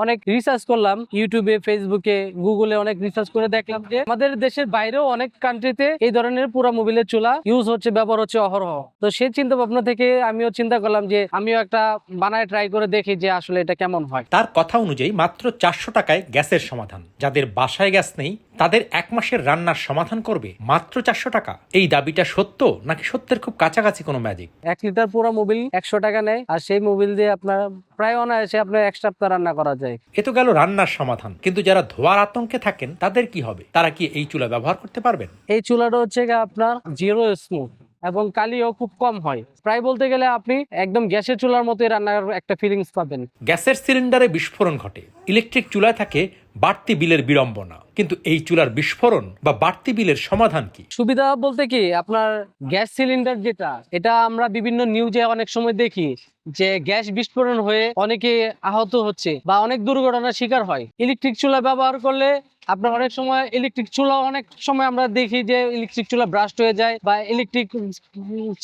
অনেক রিসার্চ করলাম, ইউটিউবে, ফেসবুকে, গুগলে অনেক রিসার্চ করে দেখলাম যে আমাদের দেশের বাইরেও অনেক কান্ট্রিতে এই ধরনের পুরা মোবিলের চুলা ইউজ হচ্ছে, ব্যবহার হচ্ছে অহরহ। তো সেই চিন্তা ভাবনা থেকে আমিও চিন্তা করলাম যে আমিও একটা বানায় ট্রাই করে দেখি যে আসলে এটা কেমন হয়। তার কথা অনুযায়ী মাত্র 400 টাকায় গ্যাসের সমাধান। যাদের বাসায় গ্যাস নেই তাদের 1 মাসের রান্নার সমাধান করবে মাত্র 400 টাকা। এই দাবিটা সত্য নাকি সত্যের খুব কাছাকাছি কোনো ম্যাজিক? 1 লিটার পুরো মোবিল 100 টাকা নেয়, আর সেই মোবিল দিয়ে আপনার প্রায় অনায়াসে আপনার 1 সপ্তাহ রান্না করা যায়। এ তো গেল রান্নার সমাধান, কিন্তু যারা ধোয়ার আতঙ্কে থাকেন তাদের কি হবে? তারা কি এই চুলা ব্যবহার করতে পারবেন? এই চুলাটা হচ্ছে আপনার জিরো স্মোক এবং কালিও খুব কম হয়। প্রায় বলতে গেলে আপনি একদম গ্যাসের চুলার মতোই রান্নার একটা ফিলিংস পাবেন। গ্যাসের সিলিন্ডারে বিস্ফোরণ ঘটে, ইলেকট্রিক চুলায় থাকে বাড়তি বিলের বিড়ম্বনা, কিন্তু এই চুলার বিস্ফোরণ বা বাড়তি বিলের সমাধান কি? সুবিধা বলতে কি, আপনার গ্যাস সিলিন্ডার যেটা, এটা আমরা বিভিন্ন নিউজে অনেক সময় দেখি যে গ্যাস বিস্ফোরণ হয়ে অনেকে আহত হচ্ছে বা অনেক দুর্ঘটনার শিকার হয়। ইলেকট্রিক চুলা ব্যবহার করলে আপনার অনেক সময় ইলেকট্রিক চুলা, অনেক সময় আমরা দেখি যে ইলেকট্রিক চুলা ব্রাস্ট হয়ে যায় বা ইলেকট্রিক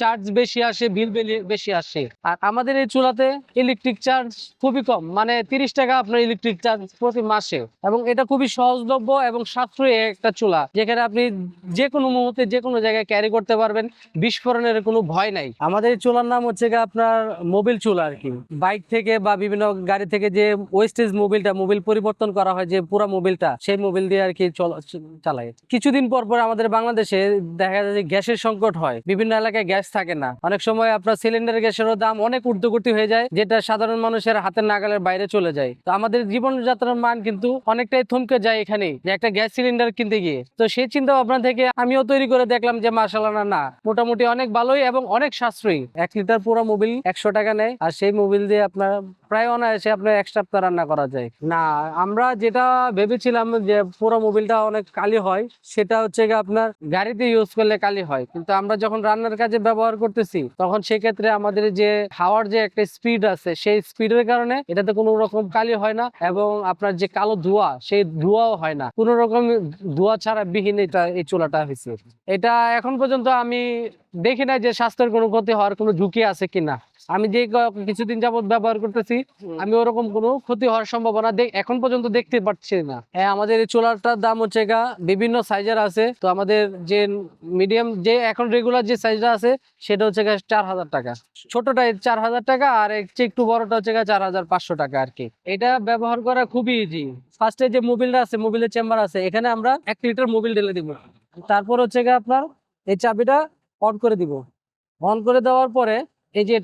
চার্জ বেশি আসে, বিল বেশি আসে। আর আমাদের এই চুলাতে ইলেকট্রিক চার্জ খুবই কম, মানে 30 টাকা আপনার ইলেকট্রিক চার্জ প্রতি মাসে, এবং এটা খুবই সহজলভ্য এবং সাশ্রয়ী একটা চুলা, যেখানে আপনি যে কোনো মুহূর্তে যে কোনো জায়গায় ক্যারি করতে পারবেন, বিস্ফোরণের কোনো ভয় নাই। আমাদের এই চুলার নাম হচ্ছে আপনার মোবিল চুলা আর কি। বাইক থেকে বা বিভিন্ন গাড়ি থেকে যে ওয়েস্টেজ মোবিল পরিবর্তন করা হয়, যে পুরো মোবিলটা, সেই মোবিল দিয়ে আর কি চালায়। কিছুদিন পর পর আমাদের বাংলাদেশে দেখা যায় যে গ্যাসের সংকট হয়, বিভিন্ন এলাকায় গ্যাস থাকে না। অনেক সময় আপনার সিলিন্ডার গ্যাসেরও দাম অনেক ঊর্ধ্বগতি হয়ে যায়, যেটা সাধারণ মানুষের হাতের নাগালের বাইরে চলে যায়। তো আমাদের জীবনযাত্রার মান কিন্তু অনেকটাই থমকে যায় এখানে, যে একটা গ্যাস সিলিন্ডার কিনতে গিয়ে। তো সেই চিন্তা ভাবনা থেকে আমিও তৈরি করে দেখলাম যে মাশাআল্লাহ, না মোটামুটি অনেক ভালোই এবং অনেক সাশ্রয়ী। 1 লিটার পুরো মোবিল 100 টাকা নেয়, আর সেই মোবিল দিয়ে আপনার প্রায় অনায়াসে আপনার 1 সপ্তাহ রান্না করা যায়। না, আমরা যেটা ভেবেছিলাম যে পুরো মোবিলটা অনেক কালি হয়, সেটা হচ্ছে আপনার গাড়িতে ইউজ করলে কালি হয়, কিন্তু আমরা যখন রান্নার কাজে ব্যবহার করতেছি তখন সেক্ষেত্রে আমাদের যে হাওয়ার যে একটা স্পিড আছে, সেই স্পিডের কারণে এটাতে কোনো রকম কালি হয় না, এবং আপনার যে কালো ধোঁয়া, সেই ধোঁয়াও হয় না, কোনো রকম ধোঁয়া ছাড়া বিহীন এই চুলাটা হয়েছে। এটা এখন পর্যন্ত আমি দেখি না যে স্বাস্থ্যের কোনো ক্ষতি হওয়ার কোনো ঝুঁকি আছে কিনা। আমি যে কিছুদিন যাবত ব্যবহার করতেছি, আমি ওরকম কোনো ক্ষতি হওয়ার সম্ভাবনা এখন পর্যন্ত দেখতে পাচ্ছি না। হ্যাঁ, আমাদের এই চুলাটার দাম হচ্ছে বিভিন্ন সাইজের আছে। তো আমাদের যে মিডিয়াম, যে এখন রেগুলার যে সাইজটা আছে, সেটা হচ্ছে 4000 টাকা। ছোটটা 4000 টাকা, আর একটু বড়টা হচ্ছে 4500 টাকা আর কি। এটা ব্যবহার করা খুবই ইজি। ফার্স্টে যে মোবিলটা আছে, মোবিলের চেম্বার আছে, এখানে আমরা 1 লিটার মোবিল ঢেলে দিব। তারপর হচ্ছে আপনার এই চাবিটা অন করে দিব। অন করে দেওয়ার পরে এই যে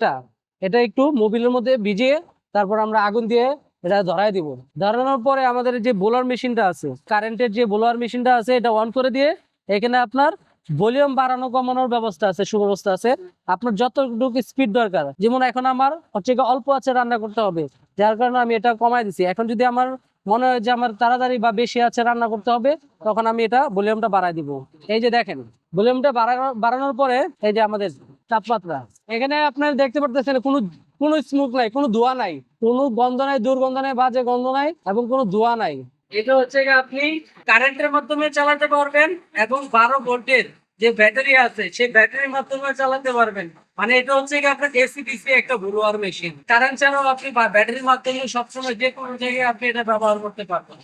এটা একটু মোবিলের মধ্যে ভিজিয়ে তারপর আমরা আগুন দিয়ে এটা ধরাই দিব। ধরানোর পরে আমাদের যে বোলার মেশিনটা আছে, কারেন্টের যে বোলার মেশিনটা আছে, এটা অন করে দিয়ে এখানে আপনার ভলিউম বাড়ানো কমানোর ব্যবস্থা আছে, সুব্যবস্থা আছে। আপনার যতটুকু স্পিড দরকার, যেমন এখন আমার হচ্ছে অল্প আছে রান্না করতে হবে, যার কারণে আমি এটা কমাই দিছি। এখন যদি আমার মনে হয় যে আমার তাড়াতাড়ি বা বেশি আছে রান্না করতে হবে, তখন আমি এটা ভলিউমটা বাড়াই দিব। এই যে দেখেন, ভলিউমটা বাড়ানোর পরে এই যে আমাদের তাপমাত্রা, এখানে আপনারা দেখতে পারতেছেন কোনো স্মোক নাই, কোনো ধোঁয়া নাই, কোনো গন্ধ নাই, দুর্গন্ধ নাই, বাজে গন্ধ নাই, এবং কোনো ধোঁয়া নাই। এটা হচ্ছে আপনি কারেন্টের মাধ্যমে চালাতে পারবেন, এবং 12 ভোল্টের যে ব্যাটারি আছে, সেই ব্যাটারির মাধ্যমে চালাতে পারবেন। মানে এটা হচ্ছে আপনার এসি ডিসি একটা ব্লোয়ার মেশিন। কারেন্ট ছাড়াও আপনি ব্যাটারির মাধ্যমে সবসময় যে কোনো জায়গায় আপনি এটা ব্যবহার করতে পারবেন।